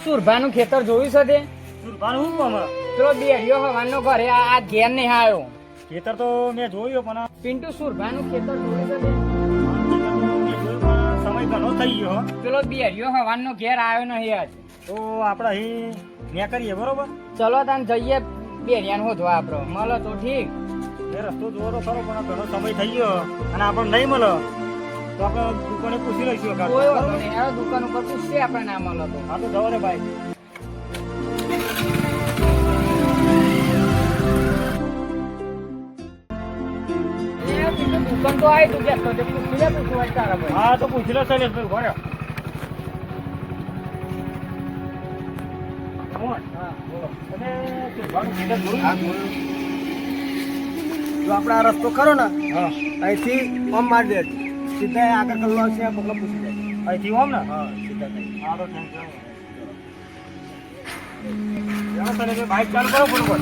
સુરભાનું ખેતર જોયું છે તે? સુરભાન હું કોમ પેલો બેરિયો હવાનો ઘરે આ ઘેર નહીં આવ્યો. ખેતર તો મેં જોયું પણ પિન્ટુ સુરભાનું ખેતર જોયું છે તે? સમય ઘણો થઈ ગયો હો. પેલો બેરિયો હવાનો ઘેર આવ્યો નહીં આજ. તો આપણે અહીં ન્યા કરીએ બરોબર. ચલો તાન જઈએ બેરિયાને હોધવા આપણો મળો તો ઠીક. એ રસ્તો જોવો તો ખરો પણ ઘણો સમય થઈ ગયો અને આપણને નહીં મળે તો આપણે દુકાને પૂછી લઈશું એકાદ. કોઈ વાંધો નહીં, હવે દુકાન ઉપર પૂછશે આપણે ના મળો તો. હા તો જવા રે ભાઈ. એ પિન્ટુ દુકાન તો આવી તું બેસતો તે પૂછી લે પૂછવું હોય તારા ભાઈ. હા તો પૂછી લો શૈલેષભાઈ ઉભા રહ્યો. હા બોલો. અને સુરભાનું ખેતર જોયું? જો આપણે આ રસ્તો ખરો ને હા અહીંથી આમ મારી દે સીધા આગળ કલ્લો છે પગલો પૂછી જાય. અહીંથી ઓમ ને હા સીધા કઈ હા તો થેન્ક યુ. શૈલેષભાઈ બાઇક ચાલુ કરો બરોબર.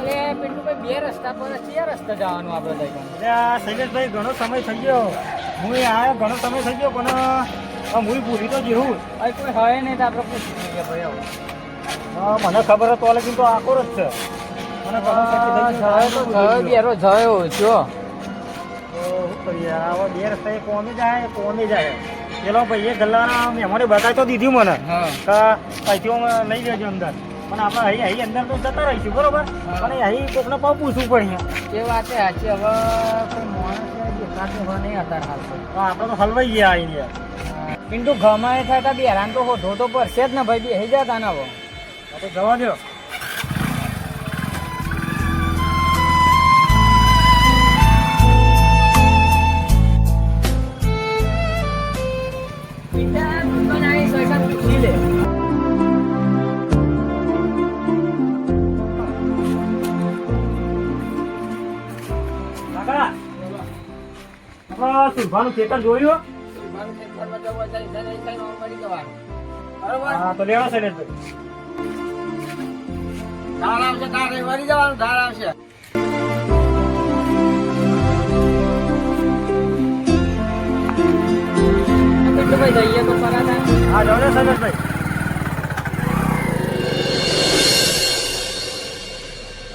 અરે પિન્ટુભાઈ બે રસ્તા પર કયા રસ્તા જવાનું આપણે લઈ અરે શૈલેષભાઈ ઘણો સમય થઈ ગયો હું આવ્યો ઘણો સમય થઈ ગયો પણ હું ભૂલી તો જેવું અહીં કોઈ હોય નહીં તો આપણે પૂછી લઈએ ભાઈ હવે. મને ખબર હતો લેકિન તો આખો જ છે મને ઘણો સમય થઈ ગયો. જયો તો જયો બેરો જયો જો. તો શું કરીએ હવે બે રસ્તા એ કોમી જાય પેલો ભાઈ એ ગલ્લાના મહેમાને બતાવી તો દીધી મને હા કે અહીંથી અમે લઈ લેજો અંદર પણ આપણે અહીં અંદર તો જતા રહીશું બરોબર પણ અહીં કોકને પાવ પૂછવું પડે એ વાત એ સાચી. હવે કોઈ માણસ દેખાતો હવે નહીં અત્યારે હાલ તો. તો આપણે તો હલવાઈ ગયા અહીં. પિન્ટુ ઘમાય થાય તો બેરાન તો હોધો તો પડશે જ ને ભાઈ બેસી જતા ને હવે. તો જવા દો. પિન્ટા દુકાન આવી સરકાર પૂછી લે. કાકા આપણા સુરભાનું ખેતર જોયું? હા તો લેવા શૈલેષભાઈ. ધાર આવશે ધાર વળી જવાનું ધાર આવશે. પિન્ટુભાઈ જઈએ તો પરા થાય. હા જાઓ ને શૈલેષભાઈ.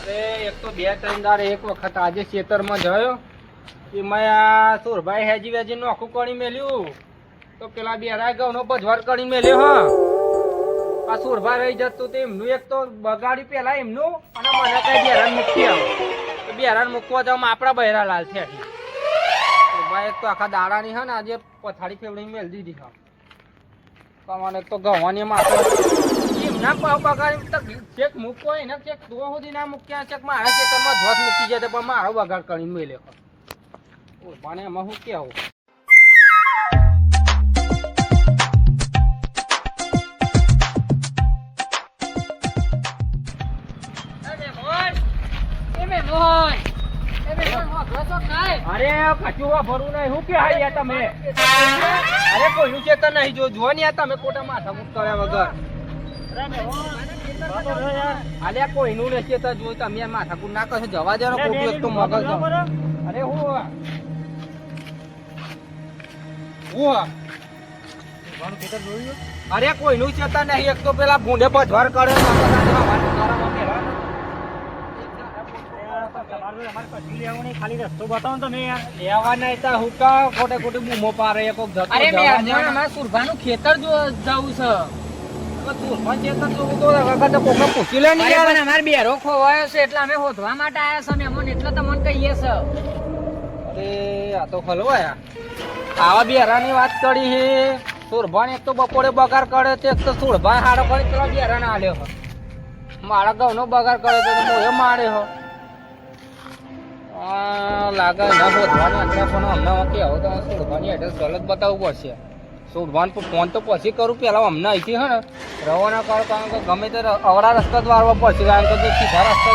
અરે એક તો બે ત્રણ દાર એક વખત આજે ખેતરમાં જયો એમાં આ સુરભાઈ હેજી વેજી નોખું કરી મેલ્યું તો પેલા બેરા ઘઉંનો બજવાર કરી મેલ્યો હા. આ સુરભા રહી જતું તો એમનું એક તો બગાડ્યું પેલા એમનું અને મને કઈ બેરાન મૂકી આવો તો બેરાન મૂકવા જાવ આપણા બહેરા લાલ છે. સુરભા એક તો આખા દાડાની હા ને આજે પથારી ફેવડી મેળ દીધી હા. તમારે એક તો ગવાની માથે એમના પાવ બગાડી ચેક મૂકો એને ચેક તો સુધી ના મૂક્યા ચેક મારા ખેતરમાં ધ્વજ મૂકી જાય પણ મારો બગાડ કરીને મેલ્યો. મને એમાં શું કેવું. અરે કચું ભરવું નહીં શું કે હારી તમે? અરે કોઈનું ચેતન નહીં જો ને તમે ખોટા માથા મુક કર્યા વગર. અલ્યા કોઈનું નહીં ચેતન જો તમે માથા કુટ ના કરશો જવા દો ખોટું એક તો મગજ. અરે હું ખેતર જોયું? અરે કોઈનું ચેતન નહીં એક તો પેલા ભૂંડે પધવાર કરે ખાલી રસ્તો બતાવો તમે યાર. લેવા નહીં તો હુકા ખોટે ખોટી બૂમો પારે કોક જતો. અરે મેં સુરભાનું ખેતર જો જવું છે. સુરભા ખેતર જોવું તો વખત કોકને પૂછી લે ને યાર. અમાર બેરો ખોવાયો છે એટલે અમે હોધવા માટે આયા છે મેમોન એટલે તમને કહીએ છે. અરે આ તો ખલવાયા આવા બેરાની વાત કરી છે. સુરભાને એક તો બપોરે બગાર કરે છે એક તો સુરભા હાડો કરી પેલા બેરાને આલ્યો મારા ઘઉંનો બગાર કરે છે મોએ મારે હો. લાગે ના હોધવાની એટલે પણ અમને કેવું તો સુરભાની એડ્રેસ ગલત બતાવવું પડશે. સુરભાન ફોન તો પછી કરું પેલા અમને અહીંથી હે ને રવાના કરો કારણ કે ગમે તે અવળા રસ્તા જ વાળવા પડશે કારણ કે સીધા રસ્તા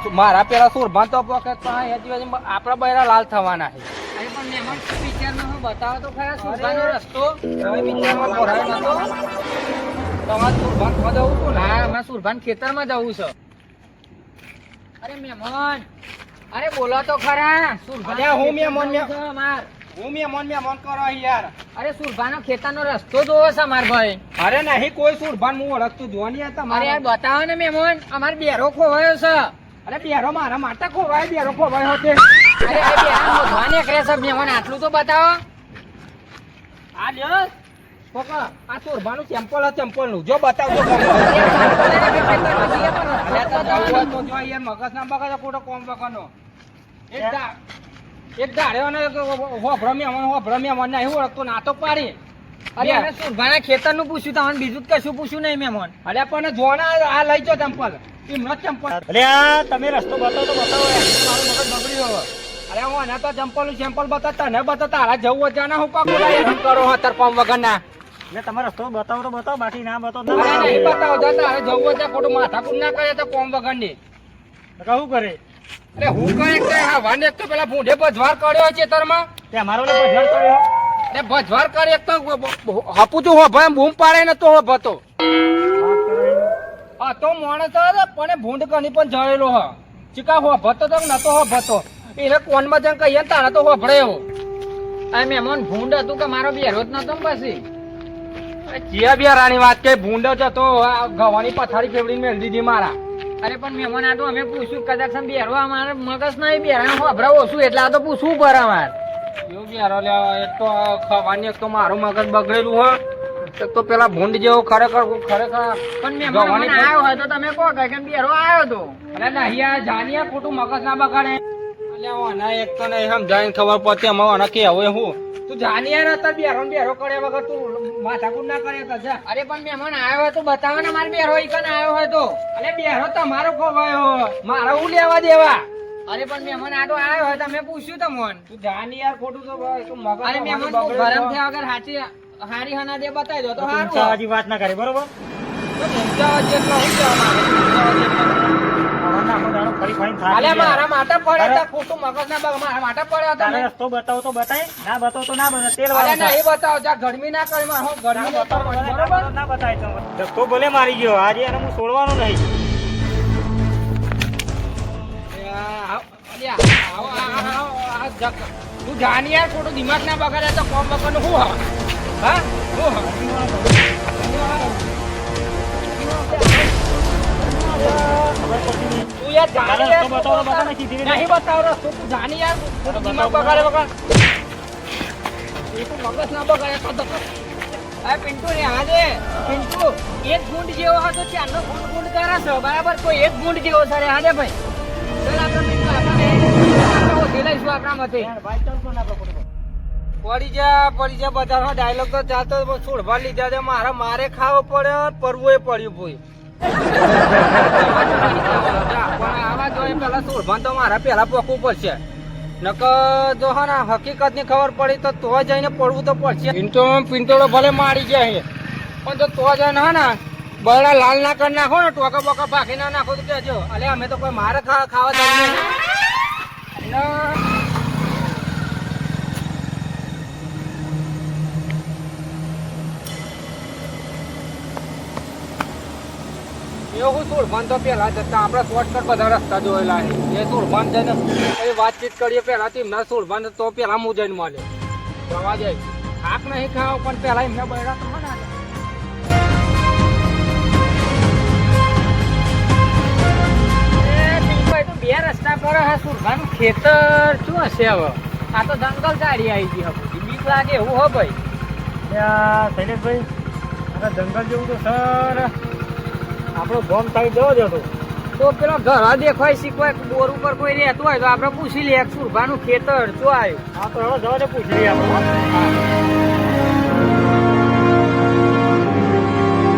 જ મારા પેલા સુરભાન તો વખત આપણા બૈરા લાલ થવાના છે. અરે પણ મહેમાન શું વિચારનો હું બતાવો તો ખરા સુરભાનો રસ્તો હવે વિચારમાં ભરાયો નતો તમારે સુરભાન જવું છું ને હા અમારે સુરભાન ખેતરમાં જવું છે અરે મહેમાન અરે બોલો તો ખરા સુરભાન અરે હું મહેમાન અમાર હું મહેમાન કરો યાર. અરે સુરભાનો ખેતરનો રસ્તો જોવો છે અમાર ભાઈ અરે નહીં કોઈ સુરભાન હું ઓળખતું જોવાની અરે યાર બતાવો ને મહેમાન અમાર બેરો ખોવાયો છે અરે બેરો મારા માટે ખોવાય બેરો ખોવાય હોતે અરે એ બેરા મોઢવા નીકળે છે મહેમાન આટલું તો બતાવો આ લ્યો પકા આ સુરભાનું ચેમ્પલ નું જો બતાવજો તો જો યાર મગજ ના બગા ખોટો કોમ બગાનો એક દાડ્યો ને હોભરો મેમન નહીં ઓળખતો નાટક પાડી અરે અમે સુરભાના ખેતરનું પૂછ્યું તમને બીજું જ કશું પૂછ્યું નહીં મહેમાન અરે પણ જોણા આ લઈ જો ચંપલ એમનો ચંપલ અરે આ તમે રસ્તો બતાવો તો બતાવો મારું મગજ બગડ્યું હવે અરે હું આના તો ચંપલ નું સેમ્પલ બતાવતા ને બતાવતા તારા જવું જાના હું પાકો કરો હતર કોમ વગર ના એટલે તમે રસ્તો બતાવો તો બતાવો બાકી ના બતાવો અરે નહીં બતાવો તારે જવું ત્યાં ખોટું માથાકૂટ ના કરે તો કોમ વગર ની શું કરે અરે હું કહે હા વાને એક તો પેલા ભૂંડે ભજવાર કર્યો છે તરમાં તે મારો ભજવાર કર્યો અરે ભજવાર કરે એક તો હપુતું હો ભાઈ બૂમ પાડે ને તો હો ભતો હા તો માણસ પણ ભૂંડ કની પણ જળેલો હ ચીકા હો ભતો તો નતો હો ભતો એને કોનમાં જઈને કહીએ તારા તો હોભળે એવો આ મહેમાન ભૂંડ હતું કે મારો બેરો જ નતો ને પછી ચિયા બિયારાની વાત કે ભૂંડ જ હતો આ ગવાની પથારી ફેવડી મેળ દીધી મારા અરે પણ મહેમાન આ તો અમે પૂછ્યું કદાચ બેરો અમારે મગજ નહીં બેરા હોભરા ઓછું એટલે આ તો પૂછવું પડે અમારે એવું બિયારો લેવા એક તો ખવાની એક તો મારું મગજ બગડેલું હ એક તો પેલા ભૂંડ જેવો ખરેખર પણ મહેમાન આવ્યો હોય તો તમે કહો કે બેરો આવ્યો તો અરે નહીં જાનિયા ખોટું મગજ ના બગાડે એક તો નહીં સમજાય ખબર પડતી અમારે કેવું હું તું જાનિયા નતા બેરો કર્યા વગર તું માથાકૂટ ના કરે કશા અરે પણ મહેમાન આવ્યો હોય તો બતાવો ને મારે બેરો ઈકન આવ્યો હોય તો અરે બેરો તમારો ખોવાયો મારો હું લેવા દેવા અરે પણ મહેમાન આ તો આવ્યો હોય તમે પૂછ્યું તમને તું જાનિયા ખોટું તો તું મગજ અરે મહેમાન તું ગરમ થયા વગર હારી હના દે બતાવી દો તો હારું વાત ના કરે બરોબર મારા માટે પડે ખોટું મગજ ના મારા માટે પડે રસ્તો બતાવો તો બતાય ના બતાવો તો ના બતાવે તેલ વાળો નહીં બતાવો જ્યાં ગરમી ના કરી હું ગરમી ના બતાય રસ્તો ભલે મારી ગયો આજે એને હું છોડવાનો નહીં તું જાણી યાર ખોટું દિમાગ ના બગાડે તો કોમ વગર નું હું હા તું યાર જાણી નહીં બતાવો રસ્તો તું જાણી યાર ખોટું દિમાગ બગાડે વગર એ તો મગજ ના બગાડે તો અરે પિન્ટુ રે હા દે પિન્ટુ એક ગુંડ જેવો હતો ચારનો ગુંડ કરે છે બરાબર કોઈ એક ગુંડ જેવો છે હા દે ભાઈ ચાલ આપણે પિન્ટુ આપણે ઓછી લઈશું આપણા મતે પડી જા બધાનો ડાયલોગ તો ચાલતો છોડવા લીધા છે મારે ખાવો પડ્યો પરવું એ પડ્યું ભાઈ આવા જોઈએ પેલા છોડવા તો મારા પેલા પોકવું પડશે નકર જો હા ને હકીકત ની ખબર પડી તો જઈને પડવું તો પડશે પિંટોળો ભલે મારી જાય પણ જો તો જઈને હા ને બરડા લાલ ના કરી નાખો ને ટોકા બોકા ભાગી ના નાખો તો કેજો અલે અમે તો કોઈ મારે ખાવા જઈએ એવું સુરભાન તો પેલા જતા આપડે શોર્ટકટ બધા રસ્તા જોયેલા એ સુરભાન જઈને એ વાતચીત કરીએ પેલા એમના સુરભાન તો પેલા હું જઈને મળે જવા જાય થાક નહીં ખાવ પણ પેલા એમને બૈરા તો મને બે રસ્તા પર હા સુરભાનું ખેતર શું હશે હવે આ તો જંગલ ગાડી આવી ગઈ હવે બીક લાગે એવું હો ભાઈ શૈલેષભાઈ જંગલ જેવું તો સર આપણો ગોમ સાઈડ જવો જ હતો તો પેલો ઘર દેખાય શીખવાય બોર ઉપર કોઈ રહેતું હોય તો આપણે પૂછી લઈએ સુરભાનું ખેતર શું આવ્યું હા તો હવે જવા દે પૂછી લઈએ આપણે